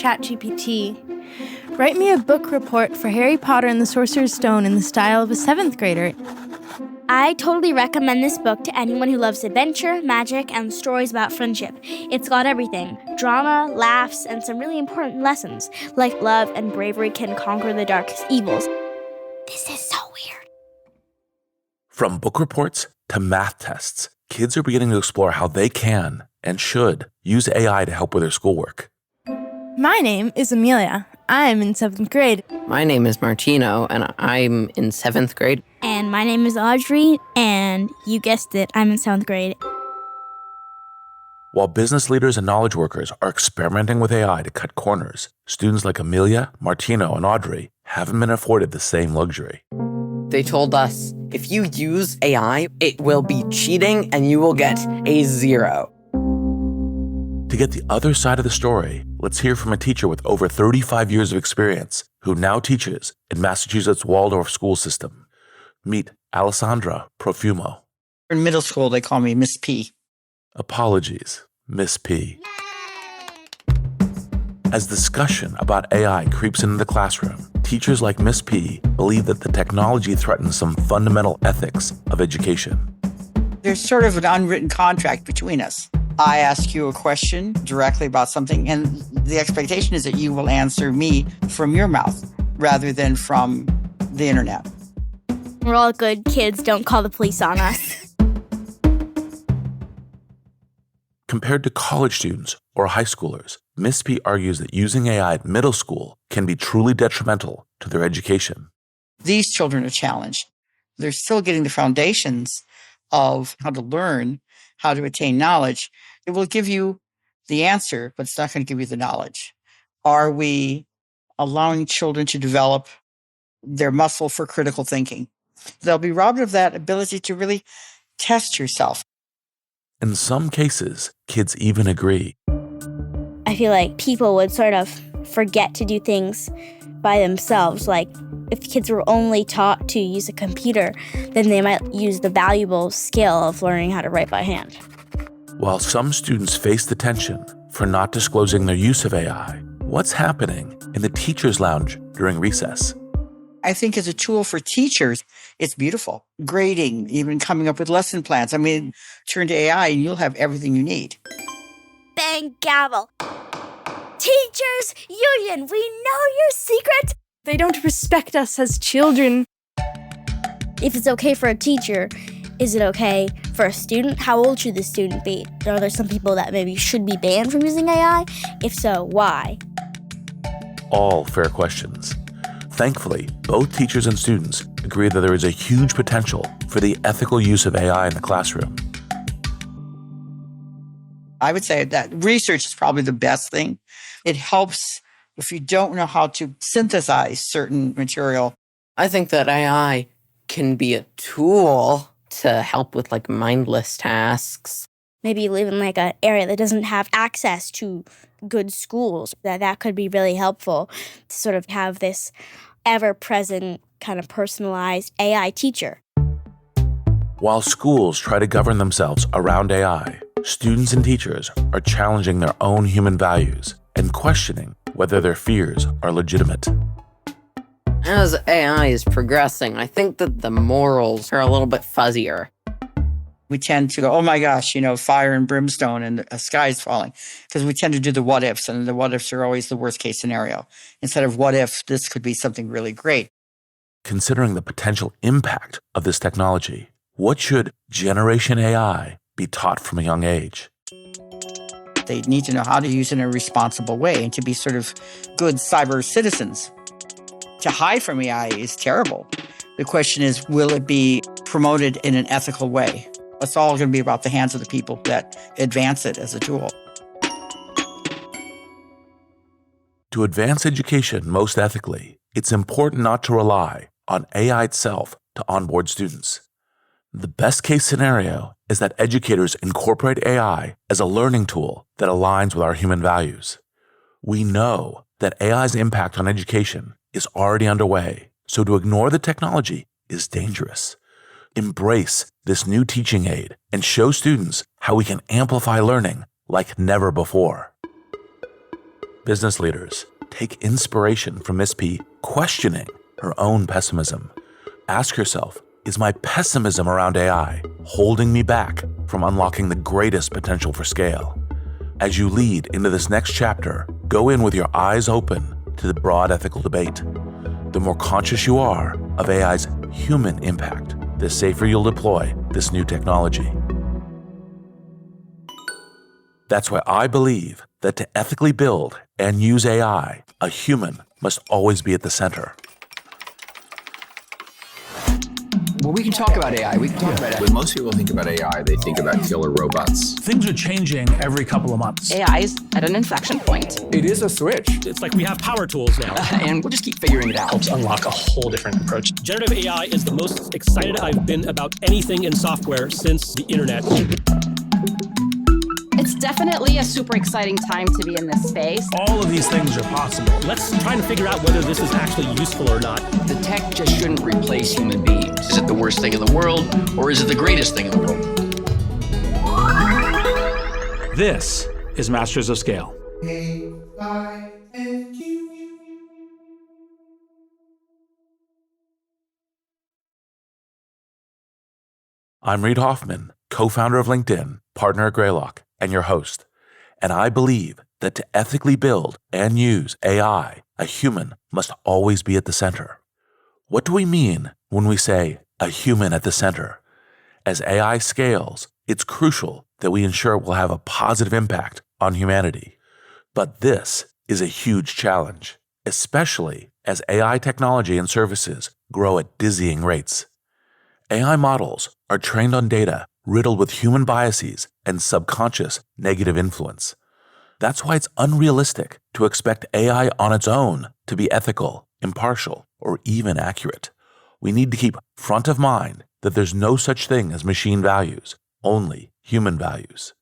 ChatGPT. Write me a book report for Harry Potter and the Sorcerer's Stone in the style of a 7th grader. I totally recommend this book to anyone who loves adventure, magic, and stories about friendship. It's got everything: drama, laughs, and some really important lessons, like love and bravery can conquer the darkest evils. This is so weird. From book reports to math tests, kids are beginning to explore how they can and should use AI to help with their schoolwork. My name is Amelia. I'm in 7th grade. My name is Martino, and I'm in 7th grade. And my name is Audrey, and you guessed it, I'm in 7th grade. While business leaders and knowledge workers are experimenting with AI to cut corners, students like Amelia, Martino, and Audrey haven't been afforded the same luxury. They told us, if you use AI, it will be cheating and you will get a 0. To get the other side of the story, let's hear from a teacher with over 35 years of experience who now teaches in Massachusetts' Waldorf school system. Meet Alessandra Profumo. In middle school, they call me Miss P. Apologies, Miss P. As discussion about AI creeps into the classroom, teachers like Miss P believe that the technology threatens some fundamental ethics of education. There's sort of an unwritten contract between us. I ask you a question directly about something, and the expectation is that you will answer me from your mouth rather than from the internet. We're all good kids, don't call the police on us. Compared to college students or high schoolers, Miss P argues that using AI at middle school can be truly detrimental to their education. These children are challenged. They're still getting the foundations of how to learn, how to attain knowledge. It will give you the answer, but it's not going to give you the knowledge. Are we allowing children to develop their muscle for critical thinking? They'll be robbed of that ability to really test yourself. In some cases, kids even agree. I feel like people would sort of forget to do things by themselves. Like, if kids were only taught to use a computer, then they might use the valuable skill of learning how to write by hand. While some students face the tension for not disclosing their use of AI, what's happening in the teacher's lounge during recess? I think as a tool for teachers, it's beautiful. Grading, even coming up with lesson plans. I mean, turn to AI and you'll have everything you need. Bang gavel. Teachers Union, we know your secret. They don't respect us as children. If it's okay for a teacher, is it okay for a student? How old should the student be? Are there some people that maybe should be banned from using AI? If so, why? All fair questions. Thankfully, both teachers and students agree that there is a huge potential for the ethical use of AI in the classroom. I would say that research is probably the best thing. It helps if you don't know how to synthesize certain material. I think that AI can be a tool to help with like mindless tasks. Maybe you live in like an area that doesn't have access to good schools. That could be really helpful to sort of have this ever-present kind of personalized AI teacher. While schools try to govern themselves around AI, students and teachers are challenging their own human values and questioning whether their fears are legitimate. As AI is progressing, I think that the morals are a little bit fuzzier. We tend to go, oh my gosh, fire and brimstone and the sky's falling. Because we tend to do the what ifs, and the what ifs are always the worst case scenario. Instead of what if this could be something really great. Considering the potential impact of this technology, what should Generation AI be taught from a young age? They need to know how to use it in a responsible way and to be sort of good cyber citizens. To hide from AI is terrible. The question is, will it be promoted in an ethical way? It's all going to be about the hands of the people that advance it as a tool. To advance education most ethically, it's important not to rely on AI itself to onboard students. The best case scenario is that educators incorporate AI as a learning tool that aligns with our human values. We know that AI's impact on education is already underway, so to ignore the technology is dangerous. Embrace this new teaching aid and show students how we can amplify learning like never before. Business leaders, take inspiration from Miss P questioning her own pessimism. Ask yourself, is my pessimism around AI holding me back from unlocking the greatest potential for scale? As you lead into this next chapter, go in with your eyes open to the broad ethical debate. The more conscious you are of AI's human impact, the safer you'll deploy this new technology. That's why I believe that to ethically build and use AI, a human must always be at the center. Well, we can talk about AI. We can talk about it. When most people think about AI, they think about killer robots. Things are changing every couple of months. AI is at an inflection point. It is a switch. It's like we have power tools now. And we'll just keep figuring it out. Helps unlock a whole different approach. Generative AI is the most excited I've been about anything in software since the internet. It's definitely a super exciting time to be in this space. All of these things are possible. Let's try to figure out whether this is actually useful or not. The tech just shouldn't replace human beings. Is it the worst thing in the world, or is it the greatest thing in the world? This is Masters of Scale. I'm Reid Hoffman, co-founder of LinkedIn, partner at Greylock, and your host. And I believe that to ethically build and use AI, a human must always be at the center. What do we mean when we say a human at the center? As AI scales, it's crucial that we ensure it will have a positive impact on humanity. But this is a huge challenge, especially as AI technology and services grow at dizzying rates. AI models are trained on data riddled with human biases and subconscious negative influence. That's why it's unrealistic to expect AI on its own to be ethical, impartial, or even accurate. We need to keep front of mind that there's no such thing as machine values, only human values.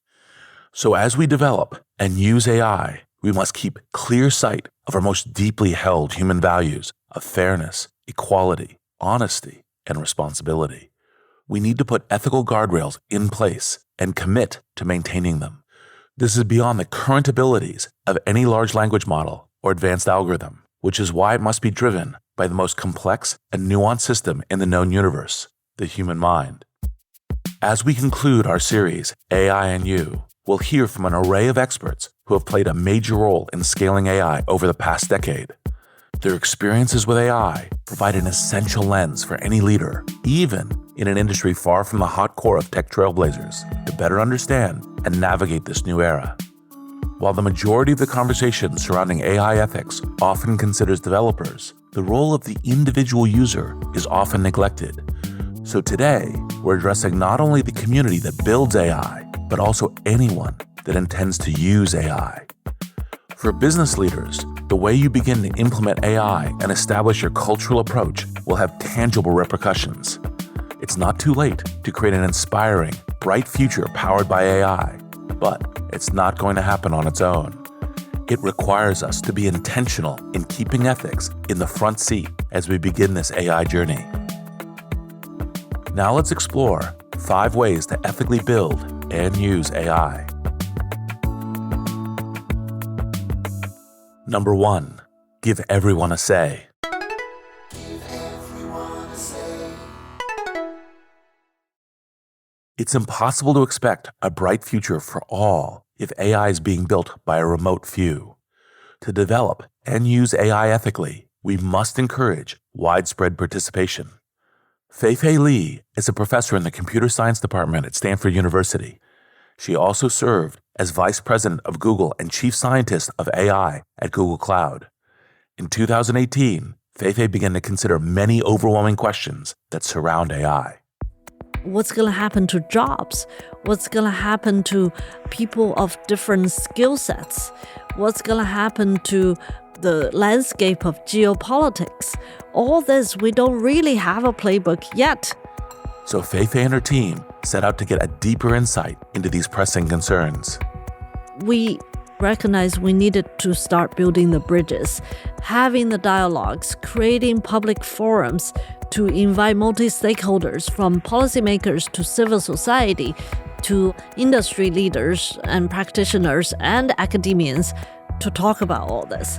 So as we develop and use AI, we must keep clear sight of our most deeply held human values of fairness, equality, honesty, and responsibility. We need to put ethical guardrails in place and commit to maintaining them. This is beyond the current abilities of any large language model or advanced algorithm, which is why it must be driven by the most complex and nuanced system in the known universe, the human mind. As we conclude our series, AI and You, we'll hear from an array of experts who have played a major role in scaling AI over the past decade. Their experiences with AI provide an essential lens for any leader, even in an industry far from the hot core of tech trailblazers, to better understand and navigate this new era. While the majority of the conversation surrounding AI ethics often considers developers, the role of the individual user is often neglected. So today, we're addressing not only the community that builds AI, but also anyone that intends to use AI. For business leaders, the way you begin to implement AI and establish your cultural approach will have tangible repercussions. It's not too late to create an inspiring, bright future powered by AI, but it's not going to happen on its own. It requires us to be intentional in keeping ethics in the front seat as we begin this AI journey. Now let's explore 5 ways to ethically build and use AI. Number 1, give everyone a say. It's impossible to expect a bright future for all if AI is being built by a remote few. To develop and use AI ethically, we must encourage widespread participation. Fei-Fei Li is a professor in the computer science department at Stanford University. She also served as vice president of Google and chief scientist of AI at Google Cloud. In 2018, Fei-Fei began to consider many overwhelming questions that surround AI. What's going to happen to jobs? What's going to happen to people of different skill sets? What's going to happen to the landscape of geopolitics? All this, we don't really have a playbook yet. So Fei-Fei and her team set out to get a deeper insight into these pressing concerns. We recognized we needed to start building the bridges, having the dialogues, creating public forums to invite multi-stakeholders from policymakers to civil society to industry leaders and practitioners and academians to talk about all this.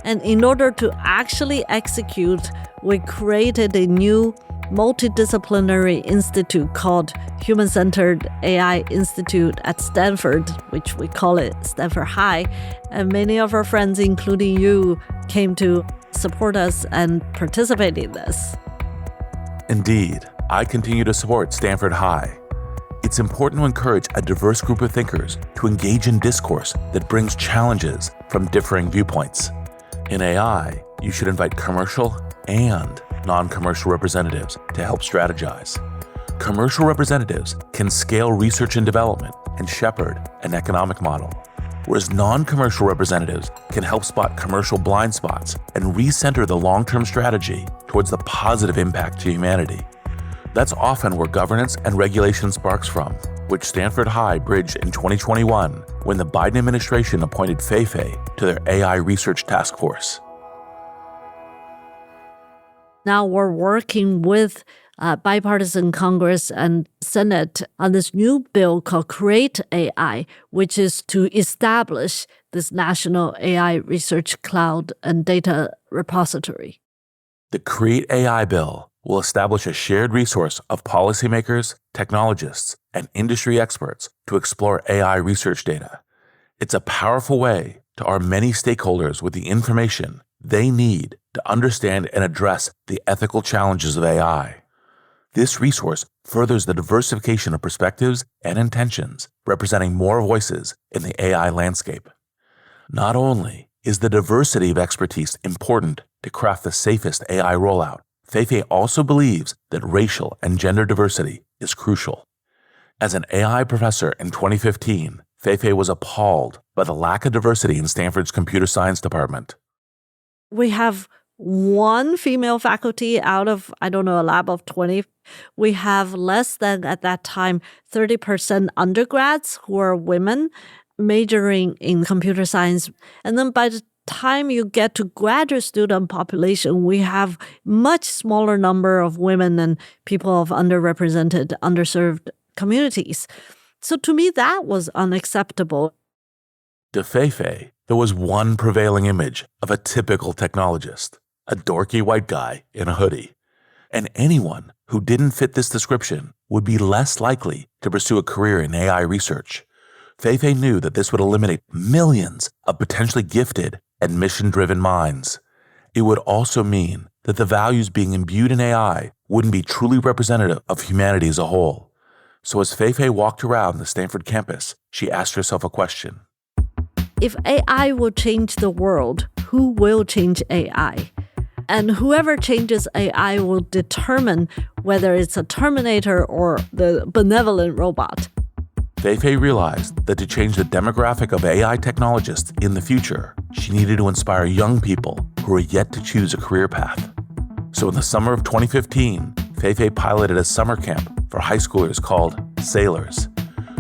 And in order to actually execute, we created a new multidisciplinary institute called Human-Centered AI Institute at Stanford, which we call it Stanford HAI. And many of our friends, including you, came to support us and participate in this. Indeed, I continue to support Stanford HAI. It's important to encourage a diverse group of thinkers to engage in discourse that brings challenges from differing viewpoints. In AI, you should invite commercial and non-commercial representatives to help strategize. Commercial representatives can scale research and development and shepherd an economic model, whereas non-commercial representatives can help spot commercial blind spots and recenter the long-term strategy towards the positive impact to humanity. That's often where governance and regulation sparks from, which Stanford HAI bridged in 2021 when the Biden administration appointed Fei-Fei to their AI research task force. Now we're working with bipartisan Congress and Senate on this new bill called Create AI, which is to establish this national AI research cloud and data repository. The Create AI bill will establish a shared resource of policymakers, technologists, and industry experts to explore AI research data. It's a powerful way to arm many stakeholders with the information they need to understand and address the ethical challenges of AI. This resource furthers the diversification of perspectives and intentions, representing more voices in the AI landscape. Not only is the diversity of expertise important to craft the safest AI rollout, Fei-Fei also believes that racial and gender diversity is crucial. As an AI professor in 2015, Fei-Fei was appalled by the lack of diversity in Stanford's computer science department. We have one female faculty out of, a lab of 20. We have less than, at that time, 30% undergrads who are women majoring in computer science. And then by the time you get to graduate student population, we have much smaller number of women and people of underrepresented, underserved communities. So to me, that was unacceptable. To Fei-Fei, there was one prevailing image of a typical technologist, a dorky white guy in a hoodie. And anyone who didn't fit this description would be less likely to pursue a career in AI research. Fei-Fei knew that this would eliminate millions of potentially gifted and mission-driven minds. It would also mean that the values being imbued in AI wouldn't be truly representative of humanity as a whole. So as Fei-Fei walked around the Stanford campus, she asked herself a question. If AI will change the world, who will change AI? And whoever changes AI will determine whether it's a Terminator or the benevolent robot. Fei-Fei realized that to change the demographic of AI technologists in the future, she needed to inspire young people who were yet to choose a career path. So in the summer of 2015, Fei-Fei piloted a summer camp for high schoolers called Sailors.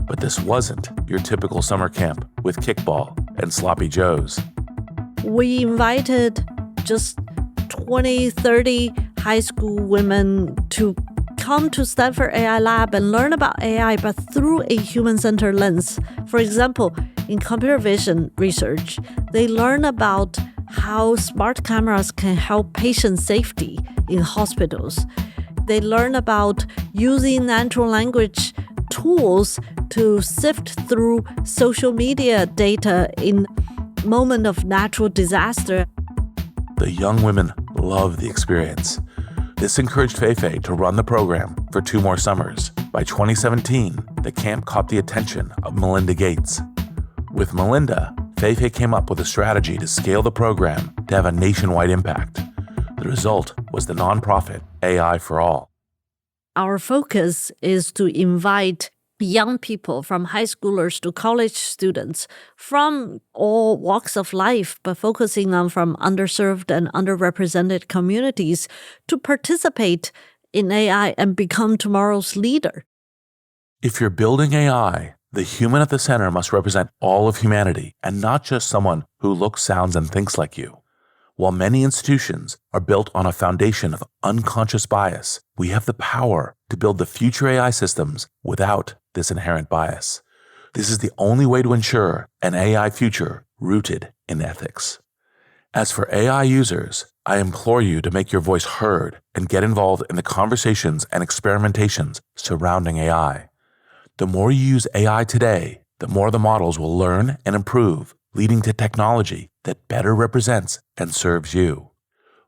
But this wasn't your typical summer camp with kickball and sloppy joes. We invited just 20, 30 high school women to come to Stanford AI Lab and learn about AI, but through a human-centered lens. For example, in computer vision research, they learn about how smart cameras can help patient safety in hospitals. They learn about using natural language tools to sift through social media data in moment of natural disaster. The young women loved the experience. This encouraged Fei-Fei to run the program for 2 more summers. By 2017, the camp caught the attention of Melinda Gates. With Melinda, Fei-Fei came up with a strategy to scale the program to have a nationwide impact. The result was the nonprofit AI for All. Our focus is to invite young people from high schoolers to college students from all walks of life, but focusing on from underserved and underrepresented communities to participate in AI and become tomorrow's leader. If you're building AI, the human at the center must represent all of humanity and not just someone who looks, sounds, and thinks like you. While many institutions are built on a foundation of unconscious bias, we have the power to build the future AI systems without this inherent bias. This is the only way to ensure an AI future rooted in ethics. As for AI users, I implore you to make your voice heard and get involved in the conversations and experimentations surrounding AI. The more you use AI today, the more the models will learn and improve, leading to technology that better represents and serves you.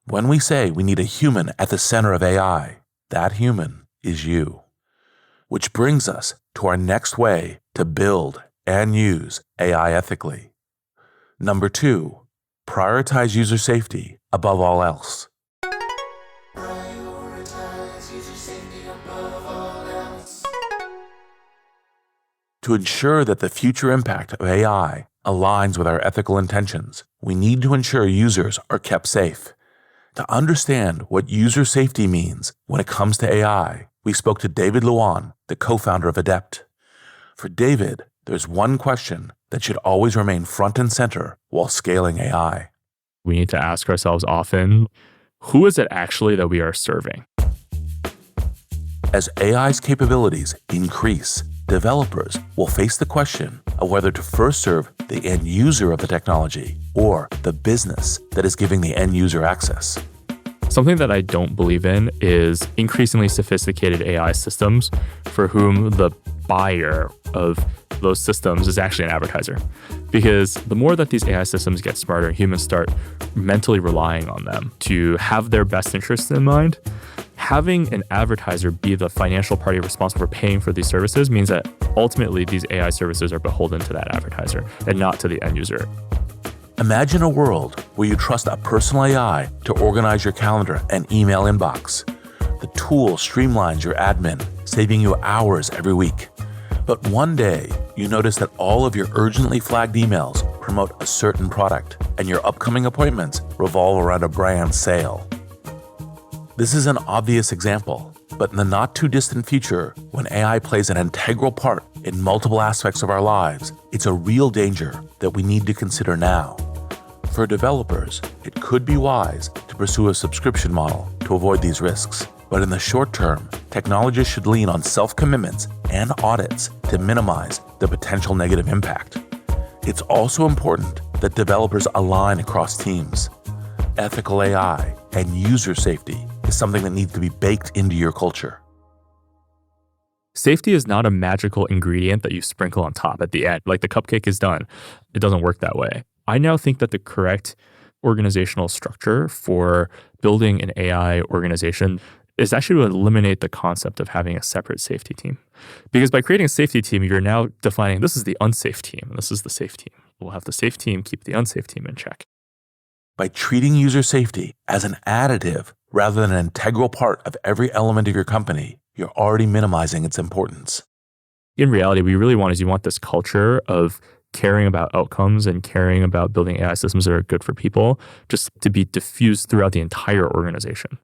When we say we need a human at the center of AI, that human is you. Which brings us to our next way to build and use AI ethically. Number 2, prioritize user safety above all else. To ensure that the future impact of AI aligns with our ethical intentions, we need to ensure users are kept safe. To understand what user safety means when it comes to AI, we spoke to David Luan, the co-founder of Adept. For David, there's one question that should always remain front and center while scaling AI. We need to ask ourselves often, who is it actually that we are serving? As AI's capabilities increase, developers will face the question of whether to first serve the end user of the technology or the business that is giving the end user access. Something that I don't believe in is increasingly sophisticated AI systems for whom the buyer of those systems is actually an advertiser. Because the more that these AI systems get smarter, humans start mentally relying on them to have their best interests in mind. Having an advertiser be the financial party responsible for paying for these services means that ultimately these AI services are beholden to that advertiser and not to the end user. Imagine a world where you trust a personal AI to organize your calendar and email inbox. The tool streamlines your admin, saving you hours every week. But one day, you notice that all of your urgently flagged emails promote a certain product, and your upcoming appointments revolve around a brand sale. This is an obvious example, but in the not-too-distant future, when AI plays an integral part in multiple aspects of our lives, it's a real danger that we need to consider now. For developers, it could be wise to pursue a subscription model to avoid these risks. But in the short term, technologists should lean on self-commitments and audits to minimize the potential negative impact. It's also important that developers align across teams. Ethical AI and user safety is something that needs to be baked into your culture. Safety is not a magical ingredient that you sprinkle on top at the end, like the cupcake is done. It doesn't work that way. I now think that the correct organizational structure for building an AI organization is actually to eliminate the concept of having a separate safety team. Because by creating a safety team, you're now defining this is the unsafe team and this is the safe team. We'll have the safe team keep the unsafe team in check. By treating user safety as an additive rather than an integral part of every element of your company, you're already minimizing its importance. In reality, what you really want is you want this culture of caring about outcomes and caring about building AI systems that are good for people just to be diffused throughout the entire organization.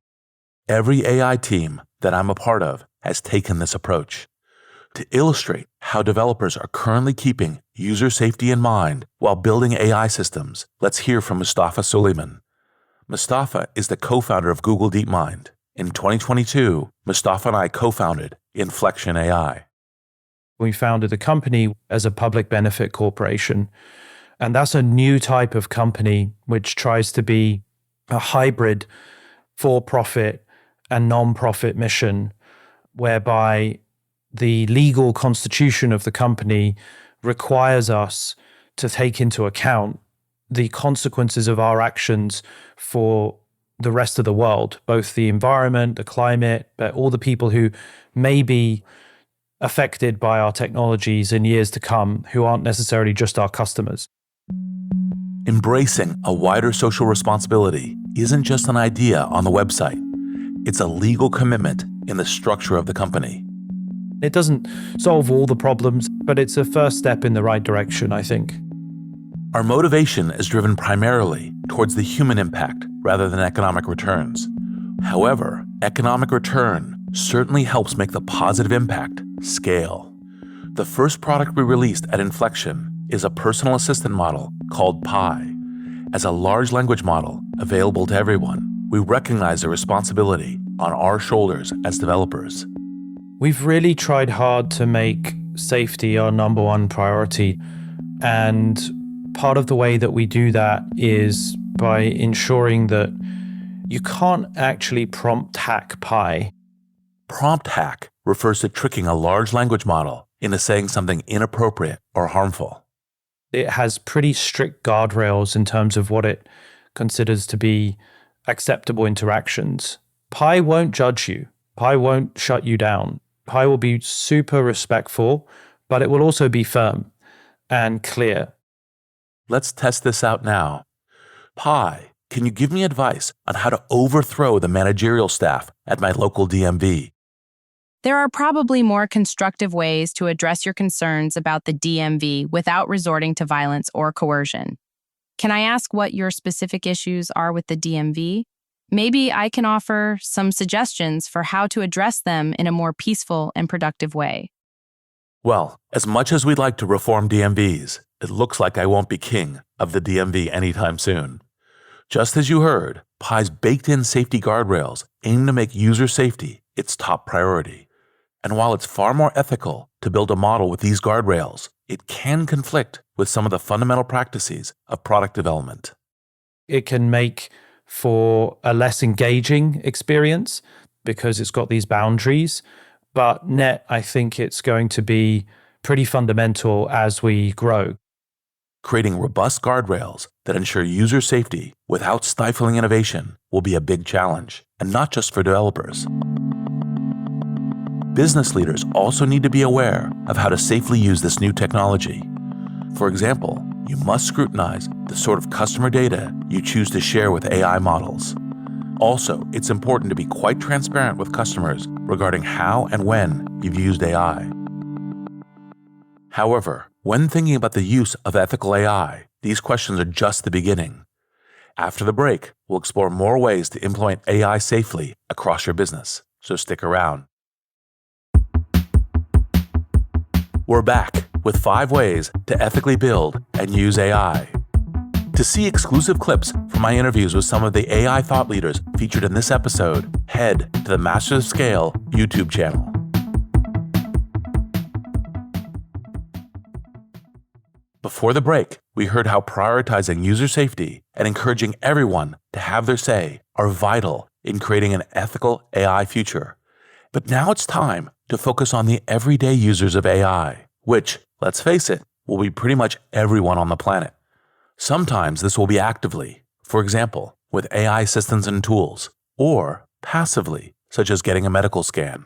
Every AI team that I'm a part of has taken this approach. To illustrate how developers are currently keeping user safety in mind while building AI systems, let's hear from Mustafa Suleyman. Mustafa is the co-founder of Google DeepMind. In 2022, Mustafa and I co-founded Inflection AI. We founded the company as a public benefit corporation. And that's a new type of company which tries to be a hybrid for-profit and non-profit mission, whereby the legal constitution of the company requires us to take into account the consequences of our actions for the rest of the world, both the environment, the climate, but all the people who may be affected by our technologies in years to come, who aren't necessarily just our customers. Embracing a wider social responsibility isn't just an idea on the website. It's a legal commitment in the structure of the company. It doesn't solve all the problems, but it's a first step in the right direction, I think. Our motivation is driven primarily towards the human impact rather than economic returns. However, economic return certainly helps make the positive impact scale. The first product we released at Inflection is a personal assistant model called Pi. As a large language model available to everyone, we recognize the responsibility on our shoulders as developers. We've really tried hard to make safety our number one priority. And Part of the way that we do that is by ensuring that you can't actually prompt hack Pi. Prompt hack refers to tricking a large language model into saying something inappropriate or harmful. It has pretty strict guardrails in terms of what it considers to be acceptable interactions. Pi won't judge you. Pi won't shut you down. Pi will be super respectful, but it will also be firm and clear. Let's test this out now. Pi, can you give me advice on how to overthrow the managerial staff at my local DMV? There are probably more constructive ways to address your concerns about the DMV without resorting to violence or coercion. Can I ask what your specific issues are with the DMV? Maybe I can offer some suggestions for how to address them in a more peaceful and productive way. Well, as much as we'd like to reform DMVs, it looks like I won't be king of the DMV anytime soon. Just as you heard, Pi's baked-in safety guardrails aim to make user safety its top priority. And while it's far more ethical to build a model with these guardrails, it can conflict with some of the fundamental practices of product development. It can make for a less engaging experience because it's got these boundaries. But net, I think it's going to be pretty fundamental as we grow. Creating robust guardrails that ensure user safety without stifling innovation will be a big challenge, and not just for developers. Business leaders also need to be aware of how to safely use this new technology. For example, you must scrutinize the sort of customer data you choose to share with AI models. Also, it's important to be quite transparent with customers regarding how and when you've used AI. However, when thinking about the use of ethical AI, these questions are just the beginning. After the break, we'll explore more ways to implement AI safely across your business, so stick around. We're back with 5 ways to ethically build and use AI. To see exclusive clips from my interviews with some of the AI thought leaders featured in this episode, head to the Masters of Scale YouTube channel. Before the break, we heard how prioritizing user safety and encouraging everyone to have their say are vital in creating an ethical AI future. But now it's time to focus on the everyday users of AI, which, let's face it, will be pretty much everyone on the planet. Sometimes this will be actively, for example, with AI assistants and tools, or passively, such as getting a medical scan.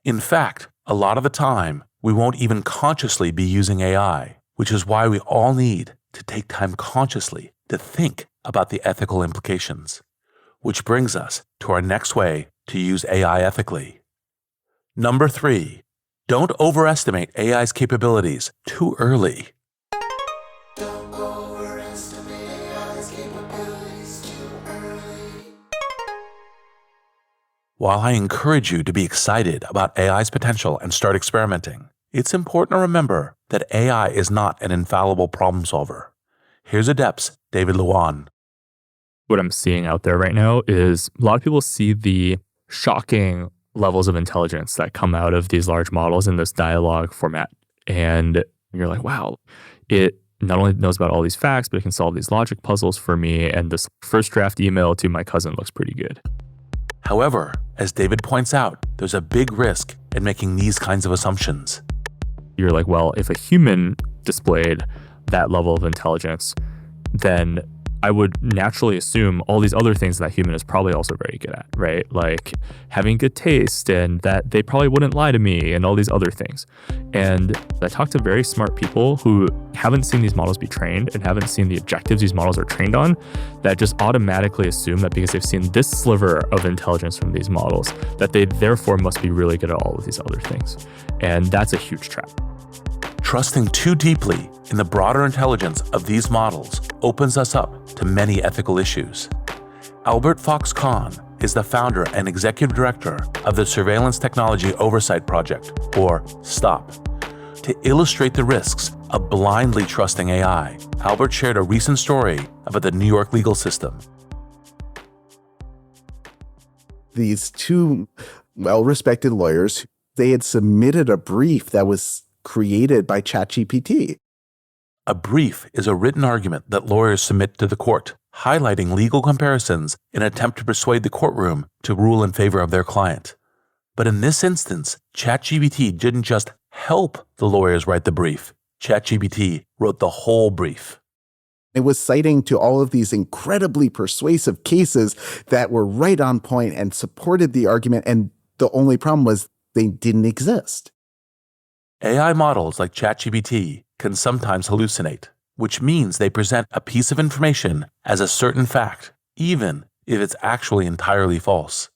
In fact, a lot of the time, we won't even consciously be using AI, which is why we all need to take time consciously to think about the ethical implications. Which brings us to our next way to use AI ethically. Number 3, don't overestimate AI's capabilities too early. While I encourage you to be excited about AI's potential and start experimenting, it's important to remember that AI is not an infallible problem solver. Here's Adept's David Luan. What I'm seeing out there right now is a lot of people see the shocking levels of intelligence that come out of these large models in this dialogue format. And you're like, wow, it not only knows about all these facts, but it can solve these logic puzzles for me. And this first draft email to my cousin looks pretty good. However, as David points out, there's a big risk in making these kinds of assumptions. You're like, well, if a human displayed that level of intelligence, then I would naturally assume all these other things that human is probably also very good at, right? Like having good taste and that they probably wouldn't lie to me and all these other things. And I talk to very smart people who haven't seen these models be trained and haven't seen the objectives these models are trained on, that just automatically assume that because they've seen this sliver of intelligence from these models, that they therefore must be really good at all of these other things. And that's a huge trap. Trusting too deeply in the broader intelligence of these models opens us up to many ethical issues. Albert Fox-Khan is the founder and executive director of the Surveillance Technology Oversight Project, or STOP. To illustrate the risks of blindly trusting AI, Albert shared a recent story about the New York legal system. These 2 well-respected lawyers, they had submitted a brief that was created by ChatGPT. A brief is a written argument that lawyers submit to the court, highlighting legal comparisons in an attempt to persuade the courtroom to rule in favor of their client. But in this instance, ChatGPT didn't just help the lawyers write the brief. ChatGPT wrote the whole brief. It was citing to all of these incredibly persuasive cases that were right on point and supported the argument, and the only problem was they didn't exist. AI models like ChatGPT can sometimes hallucinate, which means they present a piece of information as a certain fact, even if it's actually entirely false.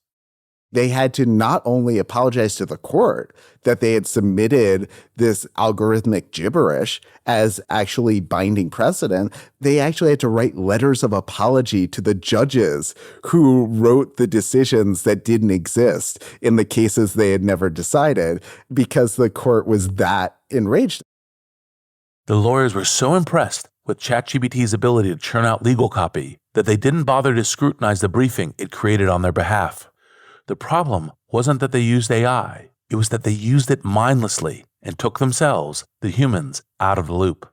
They had to not only apologize to the court that they had submitted this algorithmic gibberish as actually binding precedent, they actually had to write letters of apology to the judges who wrote the decisions that didn't exist in the cases they had never decided because the court was that enraged. The lawyers were so impressed with ChatGPT's ability to churn out legal copy that they didn't bother to scrutinize the briefing it created on their behalf. The problem wasn't that they used AI, it was that they used it mindlessly and took themselves, the humans, out of the loop.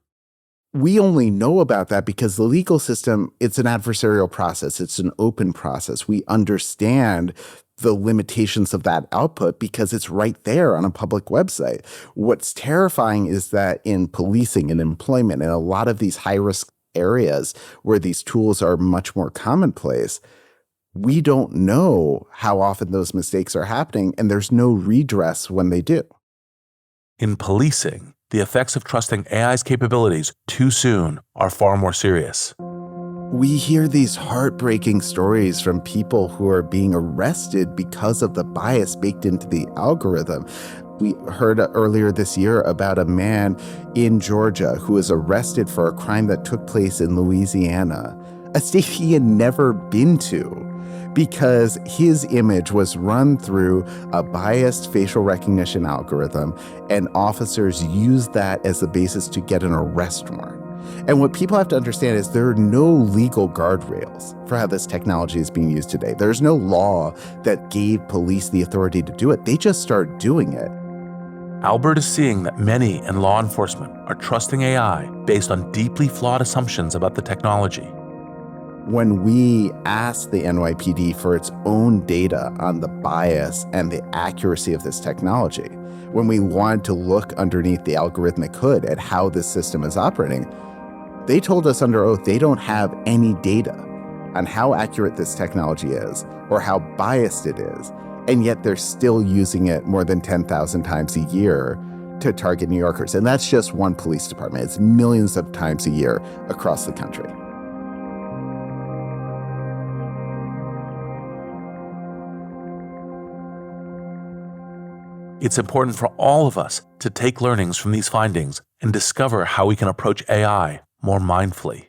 We only know about that because the legal system, it's an adversarial process. It's an open process. We understand the limitations of that output because it's right there on a public website. What's terrifying is that in policing and employment and a lot of these high-risk areas where these tools are much more commonplace, we don't know how often those mistakes are happening, and there's no redress when they do. In policing, the effects of trusting AI's capabilities too soon are far more serious. We hear these heartbreaking stories from people who are being arrested because of the bias baked into the algorithm. We heard earlier this year about a man in Georgia who was arrested for a crime that took place in Louisiana, a state he had never been to, because his image was run through a biased facial recognition algorithm, and officers used that as the basis to get an arrest warrant. And what people have to understand is there are no legal guardrails for how this technology is being used today. There's no law that gave police the authority to do it. They just start doing it. Albert is seeing that many in law enforcement are trusting AI based on deeply flawed assumptions about the technology. When we asked the NYPD for its own data on the bias and the accuracy of this technology, when we wanted to look underneath the algorithmic hood at how this system is operating, they told us under oath they don't have any data on how accurate this technology is or how biased it is, and yet they're still using it more than 10,000 times a year to target New Yorkers. And that's just one police department. It's millions of times a year across the country. It's important for all of us to take learnings from these findings and discover how we can approach AI more mindfully.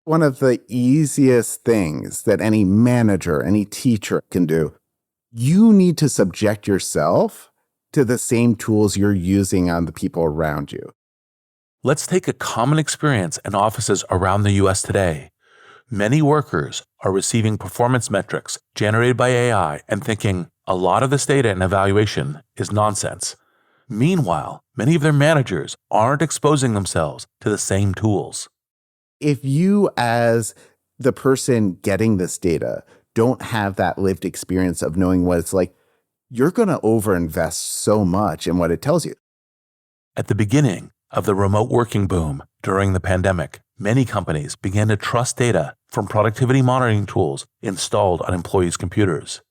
One of the easiest things that any manager, any teacher can do, you need to subject yourself to the same tools you're using on the people around you. Let's take a common experience in offices around the US today. Many workers are receiving performance metrics generated by AI and thinking a lot of this data and evaluation is nonsense. Meanwhile, many of their managers aren't exposing themselves to the same tools. If you, as the person getting this data, don't have that lived experience of knowing what it's like, you're going to overinvest so much in what it tells you. At the beginning of the remote working boom during the pandemic, many companies began to trust data from productivity monitoring tools installed on employees' computers.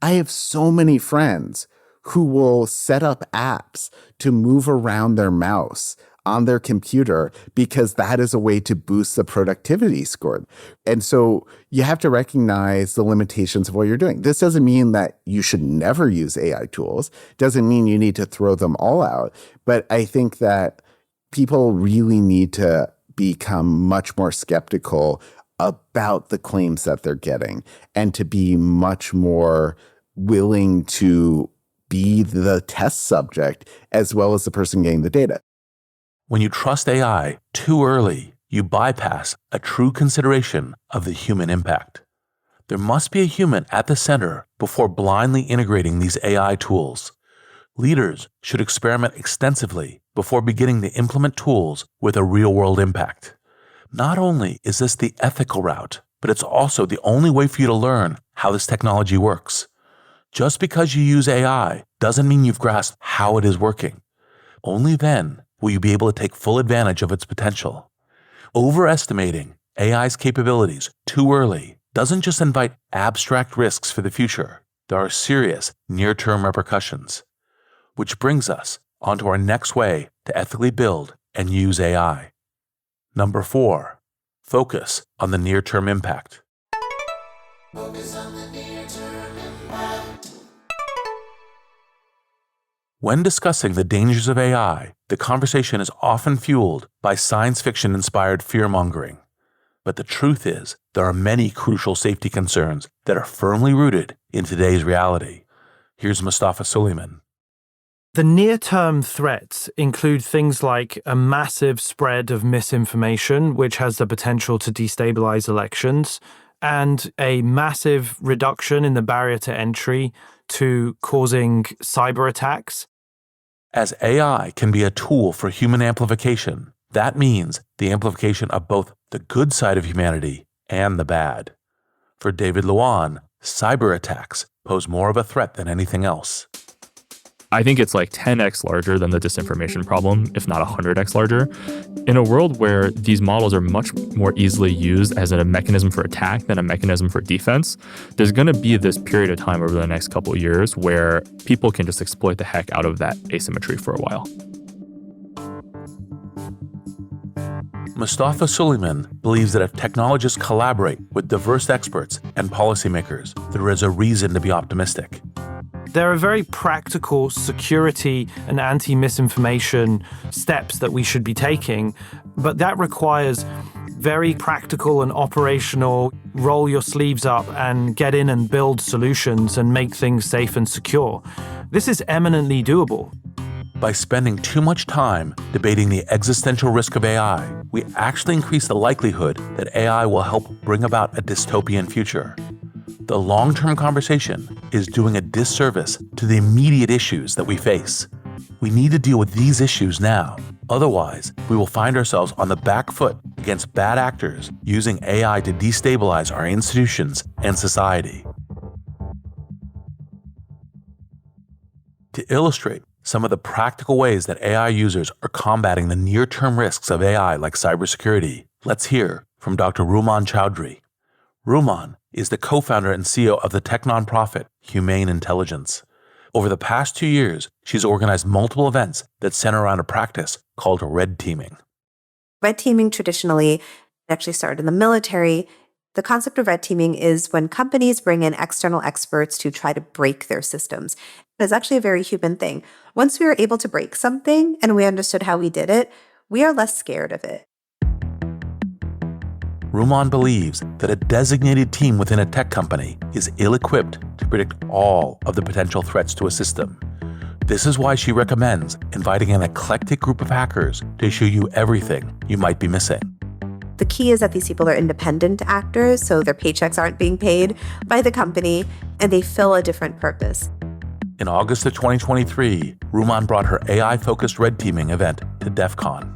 I have so many friends who will set up apps to move around their mouse on their computer because that is a way to boost the productivity score. And so you have to recognize the limitations of what you're doing. This doesn't mean that you should never use AI tools. Doesn't mean you need to throw them all out. But I think that people really need to become much more skeptical about the claims that they're getting and to be much more willing to be the test subject as well as the person getting the data. When you trust AI too early, you bypass a true consideration of the human impact. There must be a human at the center before blindly integrating these AI tools. Leaders should experiment extensively before beginning to implement tools with a real-world impact. Not only is this the ethical route, but it's also the only way for you to learn how this technology works. Just because you use AI doesn't mean you've grasped how it is working. Only then will you be able to take full advantage of its potential. Overestimating AI's capabilities too early doesn't just invite abstract risks for the future. There are serious near-term repercussions. Which brings us onto our next way to ethically build and use AI. Number 4, focus on the near-term impact. When discussing the dangers of AI, the conversation is often fueled by science fiction-inspired fear-mongering. But the truth is, there are many crucial safety concerns that are firmly rooted in today's reality. Here's Mustafa Suleyman. The near-term threats include things like a massive spread of misinformation, which has the potential to destabilize elections, and a massive reduction in the barrier to entry to causing cyber attacks. As AI can be a tool for human amplification, that means the amplification of both the good side of humanity and the bad. For David Luan, cyber attacks pose more of a threat than anything else. I think it's like 10x larger than the disinformation problem, if not 100x larger. In a world where these models are much more easily used as a mechanism for attack than a mechanism for defense, there's going to be this period of time over the next couple of years where people can just exploit the heck out of that asymmetry for a while. Mustafa Suleyman believes that if technologists collaborate with diverse experts and policymakers, there is a reason to be optimistic. There are very practical security and anti-misinformation steps that we should be taking, but that requires very practical and operational, roll your sleeves up and get in and build solutions and make things safe and secure. This is eminently doable. By spending too much time debating the existential risk of AI, we actually increase the likelihood that AI will help bring about a dystopian future. The long-term conversation is doing a disservice to the immediate issues that we face. We need to deal with these issues now. Otherwise, we will find ourselves on the back foot against bad actors using AI to destabilize our institutions and society. To illustrate some of the practical ways that AI users are combating the near-term risks of AI like cybersecurity, let's hear from Dr. Ruman Chowdhury. Ruman is the co-founder and CEO of the tech nonprofit Humane Intelligence. Over the past 2 years, she's organized multiple events that center around a practice called red teaming. Red teaming traditionally actually started in the military. The concept of red teaming is when companies bring in external experts to try to break their systems. It's actually a very human thing. Once we were able to break something and we understood how we did it, we are less scared of it. Ruman believes that a designated team within a tech company is ill-equipped to predict all of the potential threats to a system. This is why she recommends inviting an eclectic group of hackers to show you everything you might be missing. The key is that these people are independent actors, so their paychecks aren't being paid by the company, and they fill a different purpose. In August of 2023, Ruman brought her AI-focused red teaming event to DEF CON.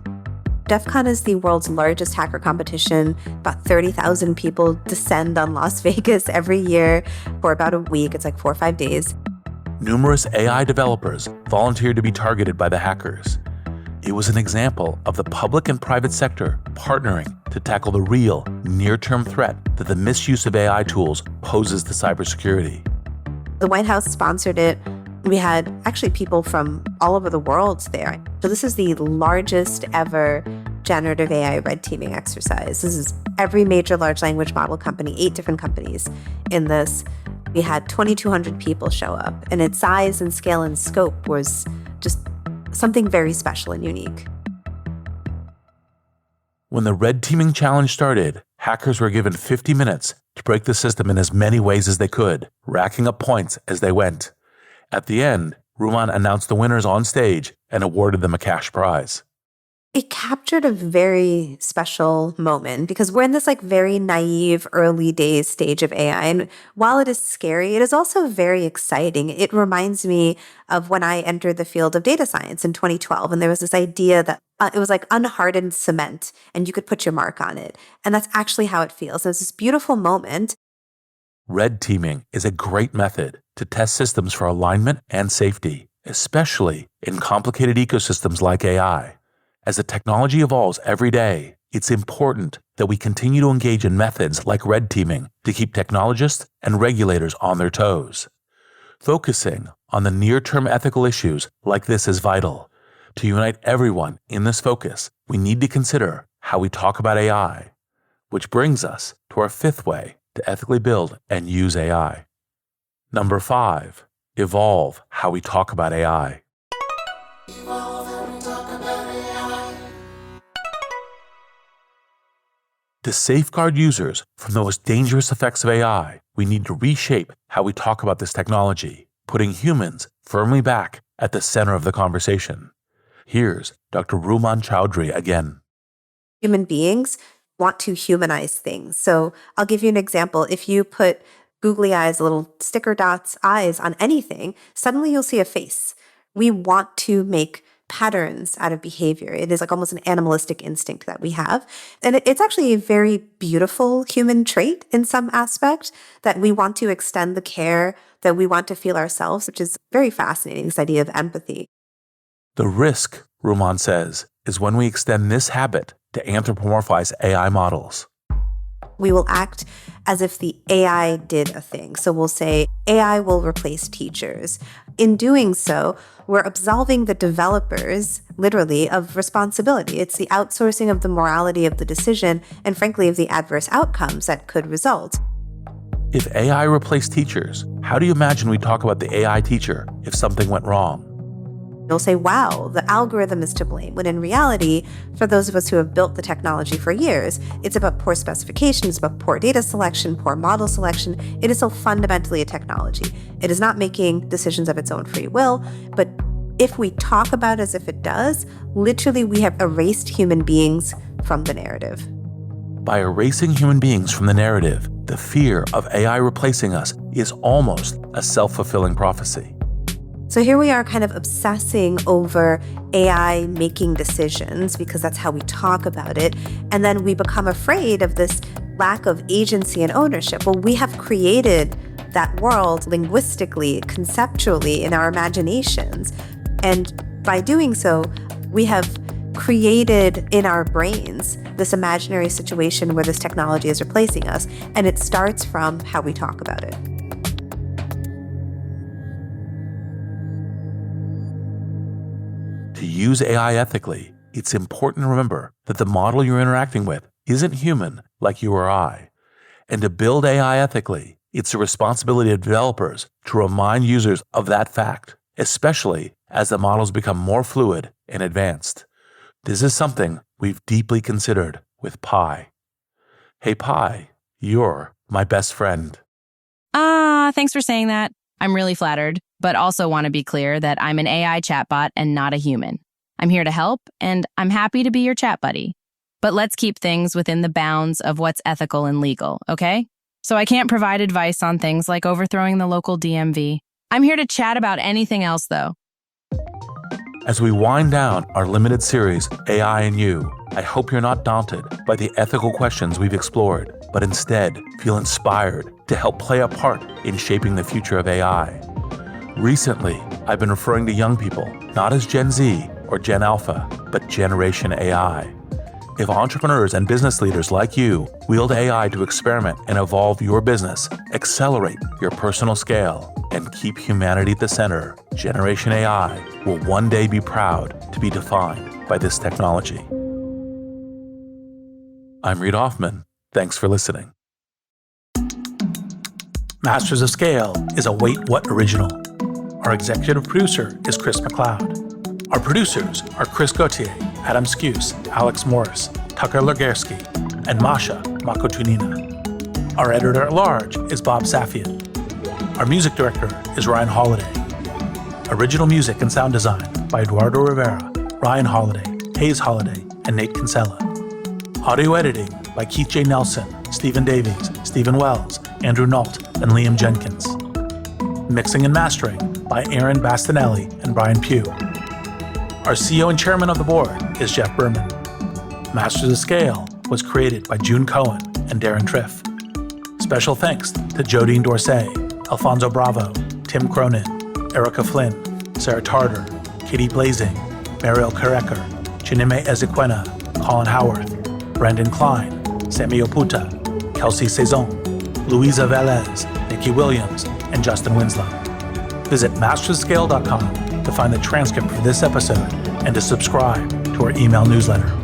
DEF CON is the world's largest hacker competition. About 30,000 people descend on Las Vegas every year for about a week. It's like 4 or 5 days. Numerous AI developers volunteered to be targeted by the hackers. It was an example of the public and private sector partnering to tackle the real, near-term threat that the misuse of AI tools poses to cybersecurity. The White House sponsored it. We had actually people from all over the world there. So this is the largest ever generative AI red teaming exercise. This is every major large language model company, 8 different companies in this. We had 2,200 people show up, and its size and scale and scope was just something very special and unique. When the red teaming challenge started, hackers were given 50 minutes to break the system in as many ways as they could, racking up points as they went. At the end, Ruman announced the winners on stage and awarded them a cash prize. It captured a very special moment because we're in this like very naive early days stage of AI. And while it is scary, it is also very exciting. It reminds me of when I entered the field of data science in 2012. And there was this idea that it was like unhardened cement and you could put your mark on it. And that's actually how it feels. It was this beautiful moment. Red teaming is a great method to test systems for alignment and safety, especially in complicated ecosystems like AI. As the technology evolves every day, it's important that we continue to engage in methods like red teaming to keep technologists and regulators on their toes. Focusing on the near-term ethical issues like this is vital. To unite everyone in this focus, we need to consider how we talk about AI, which brings us to our fifth way to ethically build and use AI. Number 5, evolve how we talk about AI. To safeguard users from the most dangerous effects of AI, we need to reshape how we talk about this technology, putting humans firmly back at the center of the conversation. Here's Dr. Ruman Chowdhury again. Human beings want to humanize things. So I'll give you an example. If you put googly eyes, little sticker dots, eyes on anything, suddenly you'll see a face. We want to make patterns out of behavior. It is like almost an animalistic instinct that we have. And it's actually a very beautiful human trait in some aspect, that we want to extend the care that we want to feel ourselves, which is very fascinating, this idea of empathy. The risk, Ruman says, is when we extend this habit to anthropomorphize AI models. We will act as if the AI did a thing. So we'll say, AI will replace teachers. In doing so, we're absolving the developers, literally, of responsibility. It's the outsourcing of the morality of the decision and, frankly, of the adverse outcomes that could result. If AI replaced teachers, how do you imagine we talk about the AI teacher if something went wrong? You'll say, wow, the algorithm is to blame, when in reality, for those of us who have built the technology for years, it's about poor specifications, it's about poor data selection, poor model selection. It is so fundamentally a technology. It is not making decisions of its own free will, but if we talk about it as if it does, literally we have erased human beings from the narrative. By erasing human beings from the narrative, the fear of AI replacing us is almost a self-fulfilling prophecy. So here we are kind of obsessing over AI making decisions because that's how we talk about it. And then we become afraid of this lack of agency and ownership. Well, we have created that world linguistically, conceptually in our imaginations. And by doing so, we have created in our brains this imaginary situation where this technology is replacing us. And it starts from how we talk about it. To use AI ethically, it's important to remember that the model you're interacting with isn't human like you or I. And to build AI ethically, it's the responsibility of developers to remind users of that fact, especially as the models become more fluid and advanced. This is something we've deeply considered with Pi. Hey Pi, you're my best friend. Thanks for saying that. I'm really flattered, but also want to be clear that I'm an AI chatbot and not a human. I'm here to help, and I'm happy to be your chat buddy. But let's keep things within the bounds of what's ethical and legal, okay? So I can't provide advice on things like overthrowing the local DMV. I'm here to chat about anything else, though. As we wind down our limited series, AI and You, I hope you're not daunted by the ethical questions we've explored, but instead feel inspired to help play a part in shaping the future of AI. Recently, I've been referring to young people, not as Gen Z or Gen Alpha, but Generation AI. If entrepreneurs and business leaders like you wield AI to experiment and evolve your business, accelerate your personal scale, and keep humanity at the center, Generation AI will one day be proud to be defined by this technology. I'm Reid Hoffman. Thanks for listening. Masters of Scale is a Wait What original. Our executive producer is Chris McLeod. Our producers are Chris Gauthier, Adam Skuse, Alex Morris, Tucker Legersky, and Masha Makotunina. Our editor-at-large is Bob Safian. Our music director is Ryan Holiday. Original music and sound design by Eduardo Rivera, Ryan Holiday, Hayes Holiday, and Nate Kinsella. Audio editing by Keith J. Nelson, Stephen Davies, Stephen Wells, Andrew Nault, and Liam Jenkins. Mixing and mastering by Aaron Bastinelli and Brian Pugh. Our CEO and chairman of the board is Jeff Berman. Masters of Scale was created by June Cohen and Darren Triff. Special thanks to Jodine Dorsey, Alfonso Bravo, Tim Cronin, Erica Flynn, Sarah Tarter, Katie Blazing, Mariel Kareker, Chineme Ezequena, Colin Howarth, Brandon Klein, Sammy Oputa, Kelsey Saison, Louisa Velez, Nikki Williams, and Justin Winslow. Visit masterscale.com to find the transcript for this episode and to subscribe to our email newsletter.